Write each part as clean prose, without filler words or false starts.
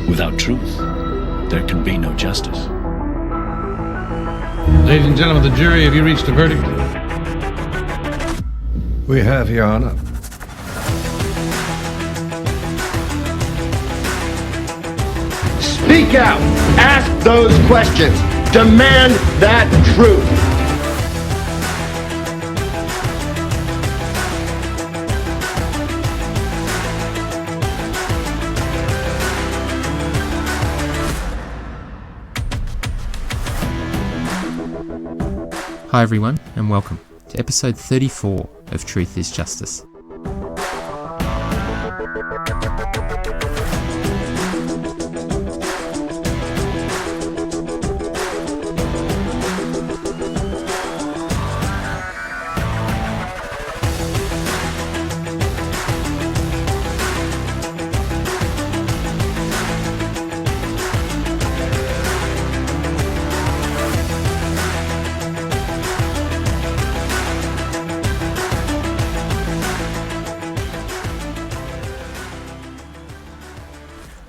Without truth, there can be no justice. Ladies and gentlemen of the jury, have you reached a verdict? We have, Your Honor. Speak out. Ask those questions. Demand that truth. Hi everyone, and welcome to episode 34 of Truth is Justice.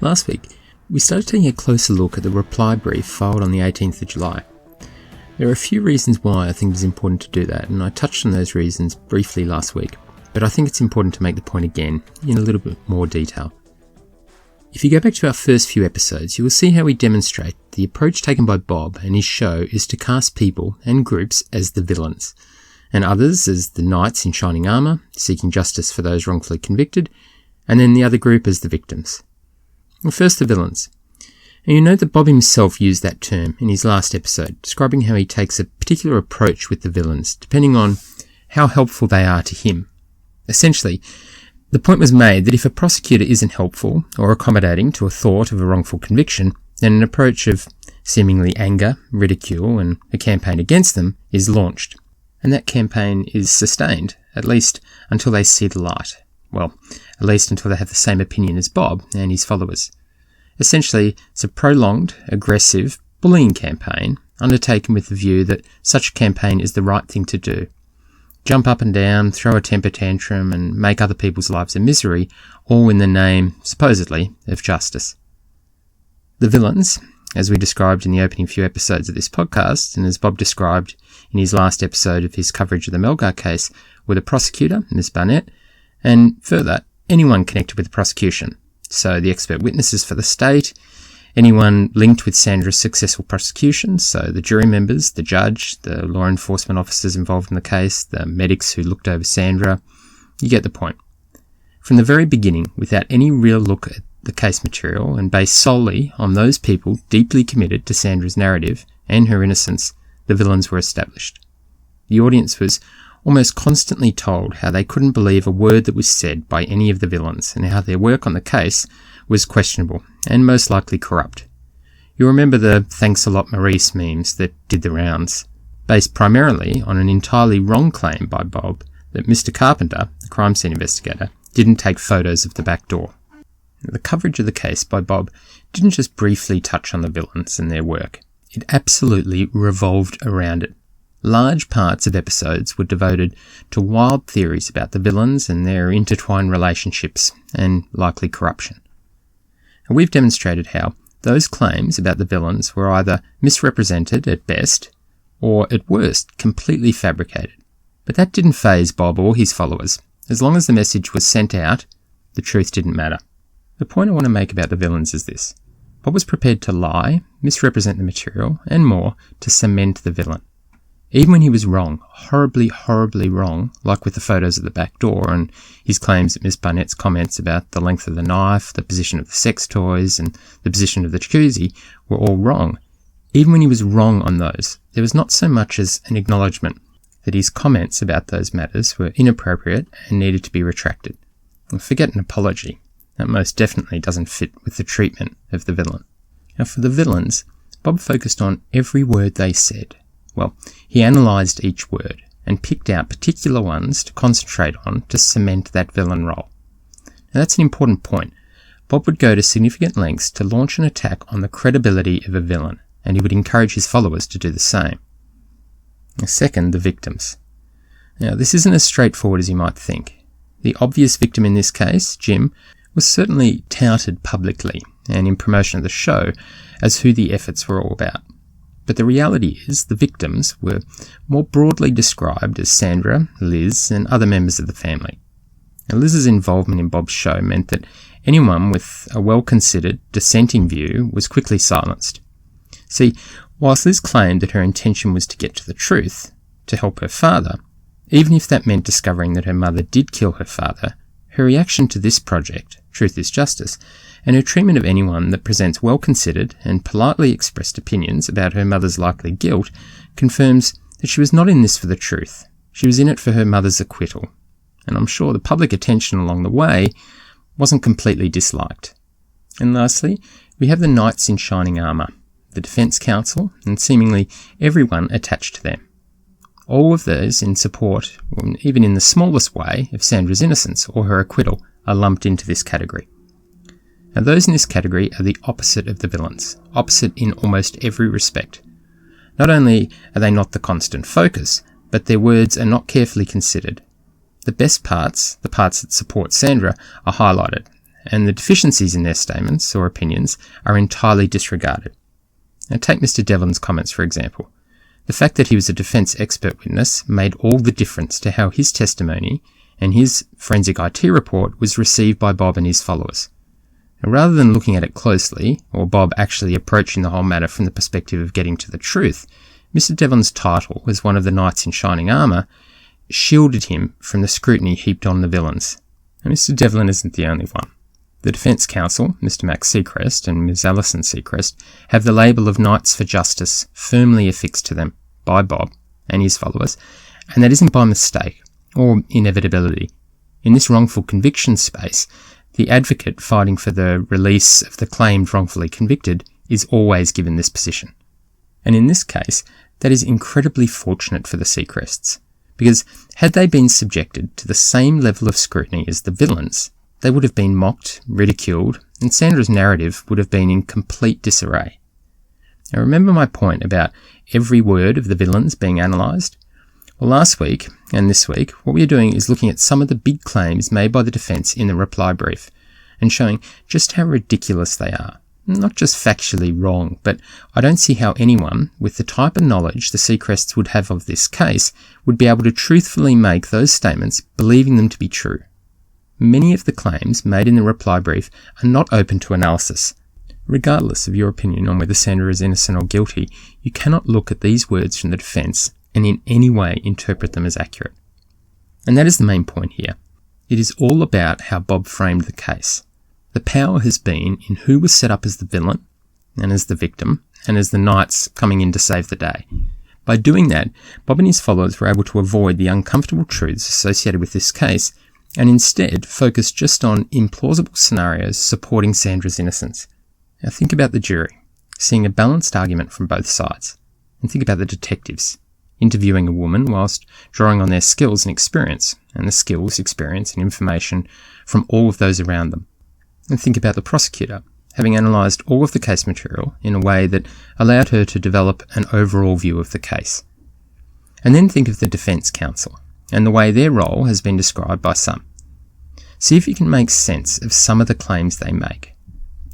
Last week, we started taking a closer look at the reply brief filed on the 18th of July. There are a few reasons why I think it is important to do that, and I touched on those reasons briefly last week, but I think it's important to make the point again in a little bit more detail. If you go back to our first few episodes, you will see how we demonstrate the approach taken by Bob and his show is to cast people and groups as the villains, and others as the knights in shining armour, seeking justice for those wrongfully convicted, and then the other group as the victims. Well, first, the villains. And you know that Bob himself used that term in his last episode, describing how he takes a particular approach with the villains, depending on how helpful they are to him. Essentially, the point was made that if a prosecutor isn't helpful or accommodating to a thought of a wrongful conviction, then an approach of seemingly anger, ridicule, and a campaign against them is launched. And that campaign is sustained, at least until they see the light. Well, at least until they have the same opinion as Bob and his followers. Essentially, it's a prolonged, aggressive, bullying campaign undertaken with the view that such a campaign is the right thing to do. Jump up and down, throw a temper tantrum, and make other people's lives a misery, all in the name, supposedly, of justice. The villains, as we described in the opening few episodes of this podcast, and as Bob described in his last episode of his coverage of the Melgar case, were the prosecutor, Ms. Barnett, and further, anyone connected with the prosecution. So the expert witnesses for the state, anyone linked with Sandra's successful prosecution, so the jury members, the judge, the law enforcement officers involved in the case, the medics who looked over Sandra. You get the point. From the very beginning, without any real look at the case material and based solely on those people deeply committed to Sandra's narrative and her innocence, the villains were established. The audience was almost constantly told how they couldn't believe a word that was said by any of the villains and how their work on the case was questionable and most likely corrupt. You'll remember the thanks a lot Maurice memes that did the rounds, based primarily on an entirely wrong claim by Bob that Mr. Carpenter, the crime scene investigator, didn't take photos of the back door. The coverage of the case by Bob didn't just briefly touch on the villains and their work. It absolutely revolved around it. Large parts of episodes were devoted to wild theories about the villains and their intertwined relationships and likely corruption. And we've demonstrated how those claims about the villains were either misrepresented at best or at worst completely fabricated. But that didn't faze Bob or his followers. As long as the message was sent out, the truth didn't matter. The point I want to make about the villains is this. Bob was prepared to lie, misrepresent the material, and more to cement the villain. Even when he was wrong, horribly, horribly wrong, like with the photos of the back door and his claims that Ms. Barnett's comments about the length of the knife, the position of the sex toys, and the position of the jacuzzi were all wrong. Even when he was wrong on those, there was not so much as an acknowledgement that his comments about those matters were inappropriate and needed to be retracted. And forget an apology. That most definitely doesn't fit with the treatment of the villain. Now, for the villains, Bob focused on every word they said. Well, he analysed each word and picked out particular ones to concentrate on to cement that villain role. Now that's an important point. Bob would go to significant lengths to launch an attack on the credibility of a villain, and he would encourage his followers to do the same. Second, the victims. Now, this isn't as straightforward as you might think. The obvious victim in this case, Jim, was certainly touted publicly, and in promotion of the show as who the efforts were all about. But the reality is the victims were more broadly described as Sandra, Liz, and other members of the family. Now, Liz's involvement in Bob's show meant that anyone with a well-considered dissenting view was quickly silenced. See, whilst Liz claimed that her intention was to get to the truth, to help her father, even if that meant discovering that her mother did kill her father, her reaction to this project, Truth is Justice, and her treatment of anyone that presents well-considered and politely expressed opinions about her mother's likely guilt confirms that she was not in this for the truth. She was in it for her mother's acquittal. And I'm sure the public attention along the way wasn't completely disliked. And lastly, we have the knights in shining armour, the Defence Counsel, and seemingly everyone attached to them. All of those in support, even in the smallest way, of Sandra's innocence or her acquittal are lumped into this category. Now, those in this category are the opposite of the villains, opposite in almost every respect. Not only are they not the constant focus, but their words are not carefully considered. The best parts, the parts that support Sandra, are highlighted, and the deficiencies in their statements or opinions are entirely disregarded. Now, take Mr. Devlin's comments, for example. The fact that he was a defence expert witness made all the difference to how his testimony and his forensic IT report was received by Bob and his followers. Now, rather than looking at it closely, or Bob actually approaching the whole matter from the perspective of getting to the truth, Mr. Devlin's title as one of the knights in shining armour shielded him from the scrutiny heaped on the villains. And Mr. Devlin isn't the only one. The Defence Counsel, Mr. Max Seacrest and Ms. Alison Seacrest, have the label of Knights for Justice firmly affixed to them by Bob and his followers, and that isn't by mistake or inevitability. In this wrongful conviction space, the advocate fighting for the release of the claimed wrongfully convicted is always given this position. And in this case, that is incredibly fortunate for the Seacrests, because had they been subjected to the same level of scrutiny as the villains, they would have been mocked, ridiculed, and Sandra's narrative would have been in complete disarray. Now, remember my point about every word of the villains being analysed? Well, last week and this week, what we are doing is looking at some of the big claims made by the defence in the reply brief and showing just how ridiculous they are. Not just factually wrong, but I don't see how anyone with the type of knowledge the Seacrests would have of this case would be able to truthfully make those statements believing them to be true. Many of the claims made in the reply brief are not open to analysis. Regardless of your opinion on whether Sandra is innocent or guilty, you cannot look at these words from the defence and in any way interpret them as accurate. And that is the main point here. It is all about how Bob framed the case. The power has been in who was set up as the villain, and as the victim, and as the knights coming in to save the day. By doing that, Bob and his followers were able to avoid the uncomfortable truths associated with this case, and instead focus just on implausible scenarios supporting Sandra's innocence. Now think about the jury, seeing a balanced argument from both sides, and think about the detectives, interviewing a woman whilst drawing on their skills and experience, and the skills, experience, and information from all of those around them. And think about the prosecutor, having analysed all of the case material in a way that allowed her to develop an overall view of the case. And then think of the Defence Counsel, and the way their role has been described by some. See if you can make sense of some of the claims they make.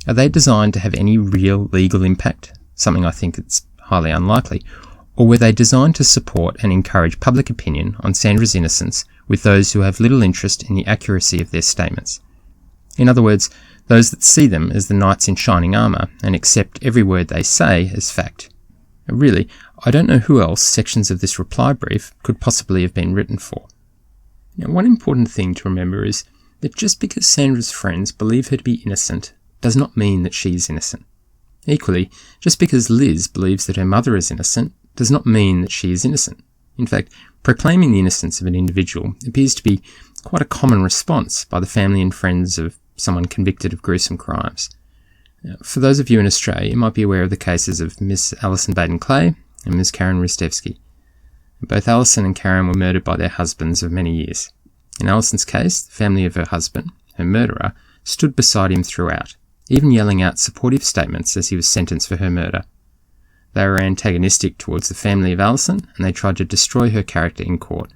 Are they designed to have any real legal impact? Something I think it's highly unlikely. Or were they designed to support and encourage public opinion on Sandra's innocence with those who have little interest in the accuracy of their statements? In other words, those that see them as the knights in shining armour and accept every word they say as fact. Really, I don't know who else sections of this reply brief could possibly have been written for. Now, one important thing to remember is that just because Sandra's friends believe her to be innocent does not mean that she is innocent. Equally, just because Liz believes that her mother is innocent does not mean that she is innocent. In fact, proclaiming the innocence of an individual appears to be quite a common response by the family and friends of someone convicted of gruesome crimes. For those of you in Australia, you might be aware of the cases of Miss Alison Baden-Clay and Ms. Karen Rustevsky. Both Alison and Karen were murdered by their husbands of many years. In Alison's case, the family of her husband, her murderer, stood beside him throughout, even yelling out supportive statements as he was sentenced for her murder. They were antagonistic towards the family of Alison, and they tried to destroy her character in court.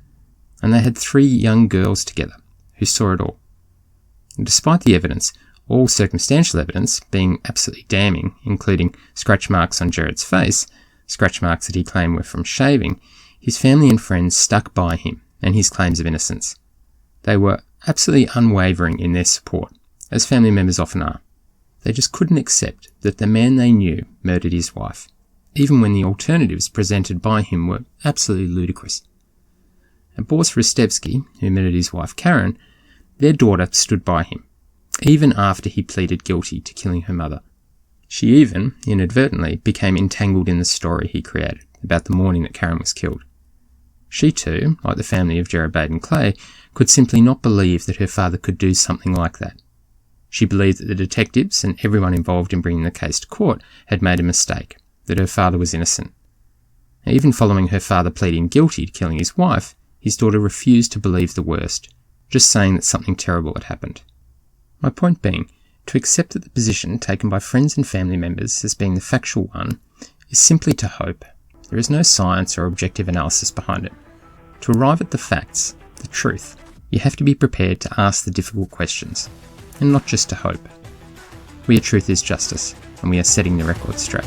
And they had 3 young girls together, who saw it all. And despite the evidence, all circumstantial evidence being absolutely damning, including scratch marks on Gerard's face, scratch marks that he claimed were from shaving, his family and friends stuck by him and his claims of innocence. They were absolutely unwavering in their support, as family members often are. They just couldn't accept that the man they knew murdered his wife, even when the alternatives presented by him were absolutely ludicrous. And Boris Ristevsky, who murdered his wife Karen, their daughter stood by him, even after he pleaded guilty to killing her mother. She even, inadvertently, became entangled in the story he created about the morning that Karen was killed. She too, like the family of Gerard Baden-Clay, could simply not believe that her father could do something like that. She believed that the detectives and everyone involved in bringing the case to court had made a mistake, that her father was innocent. Even following her father pleading guilty to killing his wife, his daughter refused to believe the worst, just saying that something terrible had happened. My point being, to accept that the position taken by friends and family members as being the factual one is simply to hope. There is no science or objective analysis behind it. To arrive at the facts, the truth, you have to be prepared to ask the difficult questions, and not just to hope. We are Truth is Justice, and we are setting the record straight.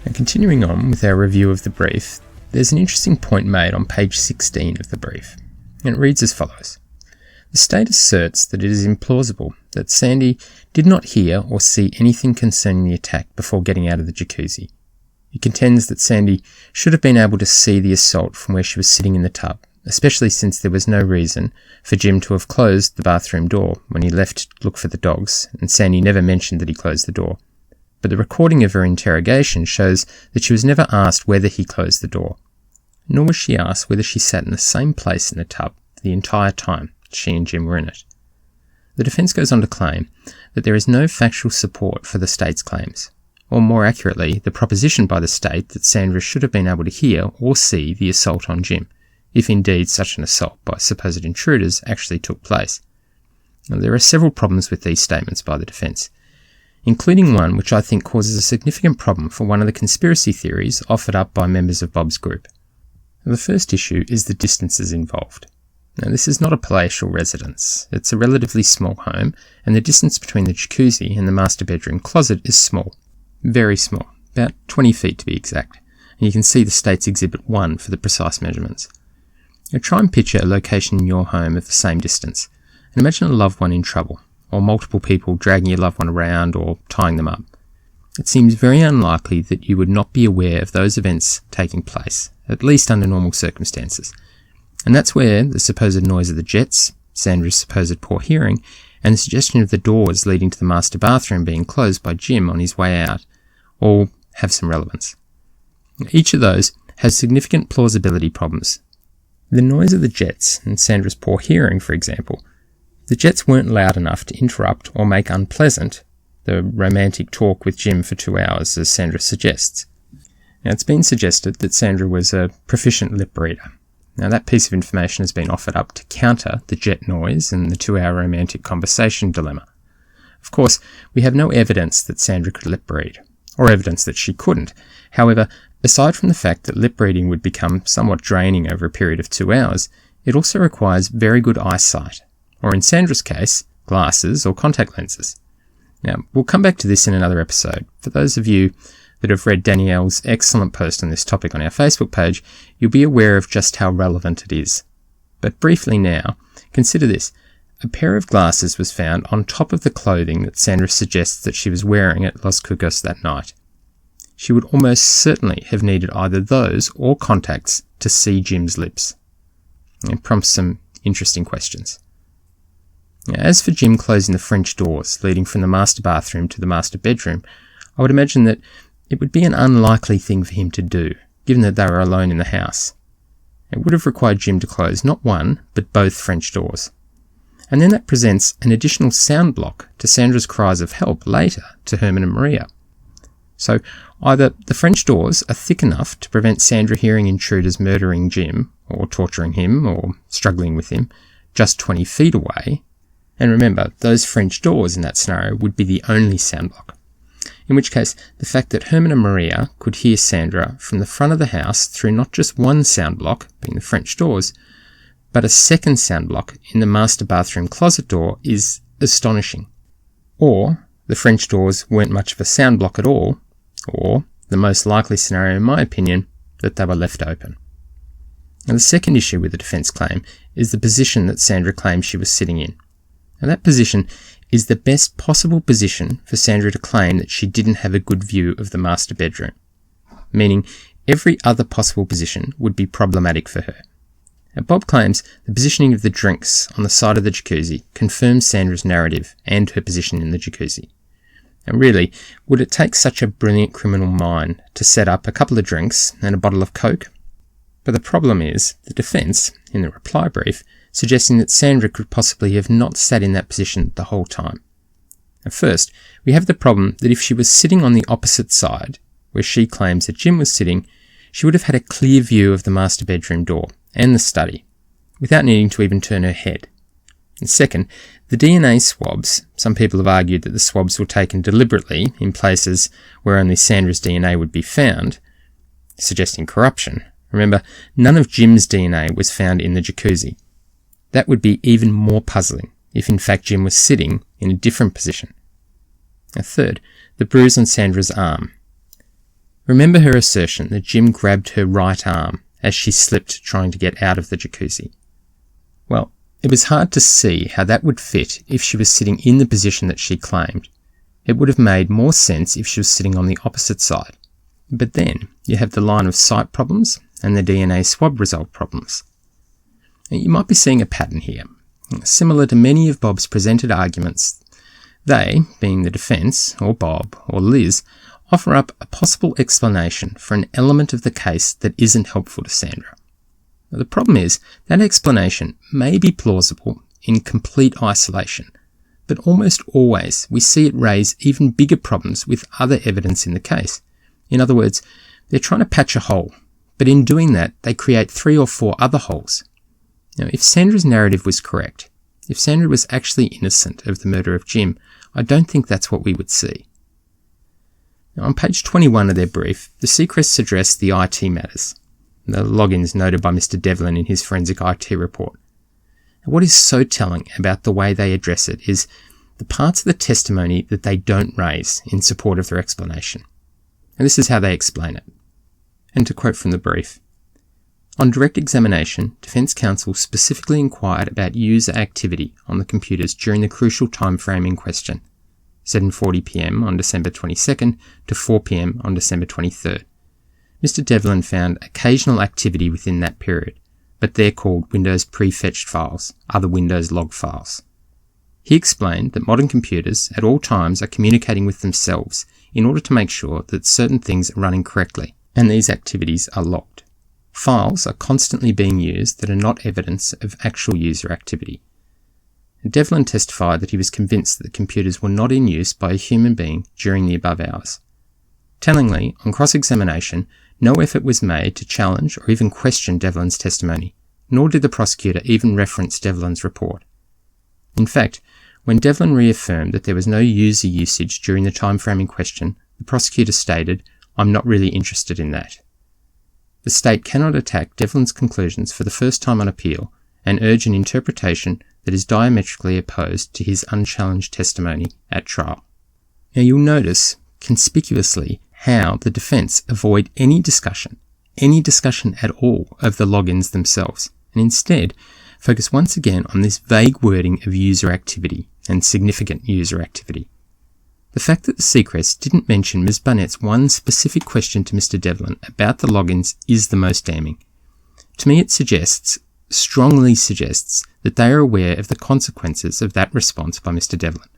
And continuing on with our review of the brief, there's an interesting point made on page 16 of the brief, and it reads as follows. The state asserts that it is implausible that Sandy did not hear or see anything concerning the attack before getting out of the jacuzzi. It contends that Sandy should have been able to see the assault from where she was sitting in the tub, especially since there was no reason for Jim to have closed the bathroom door when he left to look for the dogs, and Sandy never mentioned that he closed the door. But the recording of her interrogation shows that she was never asked whether he closed the door, nor was she asked whether she sat in the same place in the tub the entire time she and Jim were in it. The defence goes on to claim that there is no factual support for the state's claims, or more accurately, the proposition by the state that Sandra should have been able to hear or see the assault on Jim, if indeed such an assault by supposed intruders actually took place. Now, there are several problems with these statements by the defence, including one which I think causes a significant problem for one of the conspiracy theories offered up by members of Bob's group. The first issue is the distances involved. Now, this is not a palatial residence. It's a relatively small home, and the distance between the jacuzzi and the master bedroom closet is small. Very small, about 20 feet to be exact, and you can see the State's Exhibit 1 for the precise measurements. Now, try and picture a location in your home of the same distance, and imagine a loved one in trouble, or multiple people dragging your loved one around or tying them up. It seems very unlikely that you would not be aware of those events taking place, at least under normal circumstances. And that's where the supposed noise of the jets, Sandra's supposed poor hearing, and the suggestion of the doors leading to the master bathroom being closed by Jim on his way out all have some relevance. Each of those has significant plausibility problems. The noise of the jets and Sandra's poor hearing, for example, the jets weren't loud enough to interrupt or make unpleasant the romantic talk with Jim for 2 hours, as Sandra suggests. Now, it's been suggested that Sandra was a proficient lip reader. Now, that piece of information has been offered up to counter the jet noise and the 2-hour romantic conversation dilemma. Of course, we have no evidence that Sandra could lip read, or evidence that she couldn't. However, aside from the fact that lip reading would become somewhat draining over a period of 2 hours, it also requires very good eyesight, or in Sandra's case, glasses or contact lenses. Now, we'll come back to this in another episode. For those of you that have read Danielle's excellent post on this topic on our Facebook page, you'll be aware of just how relevant it is. But briefly now, consider this. A pair of glasses was found on top of the clothing that Sandra suggests that she was wearing at Los Cucos that night. She would almost certainly have needed either those or contacts to see Jim's lips. It prompts some interesting questions. Now, as for Jim closing the French doors leading from the master bathroom to the master bedroom, I would imagine that it would be an unlikely thing for him to do, given that they were alone in the house. It would have required Jim to close not one, but both French doors. And then that presents an additional sound block to Sandra's cries of help later to Herman and Maria. So either the French doors are thick enough to prevent Sandra hearing intruders murdering Jim, or torturing him, or struggling with him, just 20 feet away, and remember, those French doors in that scenario would be the only sound block. In which case, the fact that Herman and Maria could hear Sandra from the front of the house through not just one sound block, being the French doors, but a second sound block in the master bathroom closet door is astonishing. Or the French doors weren't much of a sound block at all, or, the most likely scenario in my opinion, that they were left open. And the second issue with the defence claim is the position that Sandra claims she was sitting in. And that position is the best possible position for Sandra to claim that she didn't have a good view of the master bedroom, meaning every other possible position would be problematic for her. And Bob claims the positioning of the drinks on the side of the jacuzzi confirms Sandra's narrative and her position in the jacuzzi. And really, would it take such a brilliant criminal mind to set up a couple of drinks and a bottle of Coke? But the problem is, the defence, in the reply brief, suggesting that Sandra could possibly have not sat in that position the whole time. At first, we have the problem that if she was sitting on the opposite side, where she claims that Jim was sitting, she would have had a clear view of the master bedroom door and the study, without needing to even turn her head. And second, the DNA swabs, some people have argued that the swabs were taken deliberately in places where only Sandra's DNA would be found, suggesting corruption. Remember, none of Jim's DNA was found in the jacuzzi. That would be even more puzzling if in fact Jim was sitting in a different position. And third, the bruise on Sandra's arm. Remember her assertion that Jim grabbed her right arm as she slipped trying to get out of the jacuzzi. Well, it was hard to see how that would fit if she was sitting in the position that she claimed. It would have made more sense if she was sitting on the opposite side. But then you have the line of sight problems and the DNA swab result problems. You might be seeing a pattern here. Similar to many of Bob's presented arguments, they, being the defence, or Bob, or Liz, offer up a possible explanation for an element of the case that isn't helpful to Sandra. Now, the problem is that explanation may be plausible in complete isolation, but almost always we see it raise even bigger problems with other evidence in the case. In other words, they're trying to patch a hole, but in doing that, they create 3 or 4 other holes. Now, if Sandra's narrative was correct, if Sandra was actually innocent of the murder of Jim, I don't think that's what we would see. Now, on page 21 of their brief, the Seacrests address the IT matters, the logins noted by Mr. Devlin in his forensic IT report. And what is so telling about the way they address it is the parts of the testimony that they don't raise in support of their explanation. And this is how they explain it. And to quote from the brief, on direct examination, Defence Counsel specifically inquired about user activity on the computers during the crucial time frame in question, 7:40 p.m. on December 22nd to 4 p.m. on December 23rd. Mr. Devlin found occasional activity within that period, but they're called Windows prefetched files, other Windows log files. He explained that modern computers at all times are communicating with themselves in order to make sure that certain things are running correctly, and these activities are logged. Files are constantly being used that are not evidence of actual user activity. Devlin testified that he was convinced that the computers were not in use by a human being during the above hours. Tellingly, on cross-examination, no effort was made to challenge or even question Devlin's testimony, nor did the prosecutor even reference Devlin's report. In fact, when Devlin reaffirmed that there was no user usage during the time frame in question, the prosecutor stated, "I'm not really interested in that." The state cannot attack Devlin's conclusions for the first time on appeal and urge an interpretation that is diametrically opposed to his unchallenged testimony at trial. Now you'll notice, conspicuously, how the defence avoid any discussion at all of the logins themselves, and instead focus once again on this vague wording of user activity and significant user activity. The fact that the Seacrests didn't mention Ms. Barnett's one specific question to Mr. Devlin about the logins is the most damning. To me it suggests strongly suggests that they are aware of the consequences of that response by Mr. Devlin.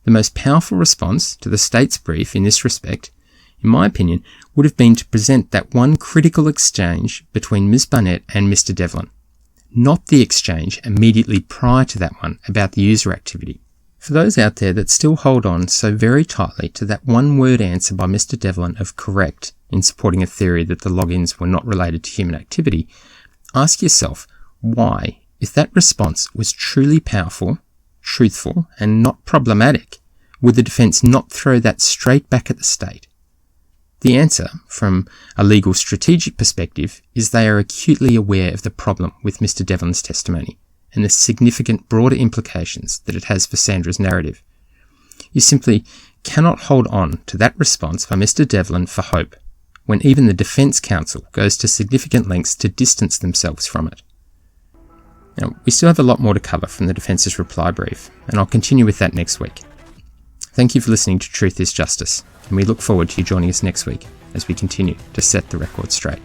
The most powerful response to the state's brief in this respect, in my opinion, would have been to present that one critical exchange between Ms. Barnett and Mr. Devlin, not the exchange immediately prior to that one about the user activity. For those out there that still hold on so very tightly to that one-word answer by Mr. Devlin of correct in supporting a theory that the logins were not related to human activity, ask yourself why, if that response was truly powerful, truthful, and not problematic, would the defence not throw that straight back at the state? The answer, from a legal strategic perspective, is they are acutely aware of the problem with Mr. Devlin's testimony and the significant broader implications that it has for Sandra's narrative. You simply cannot hold on to that response by Mr. Devlin for hope, when even the defence counsel goes to significant lengths to distance themselves from it. Now, we still have a lot more to cover from the defence's reply brief, and I'll continue with that next week. Thank you for listening to Truth is Justice, and we look forward to you joining us next week as we continue to set the record straight.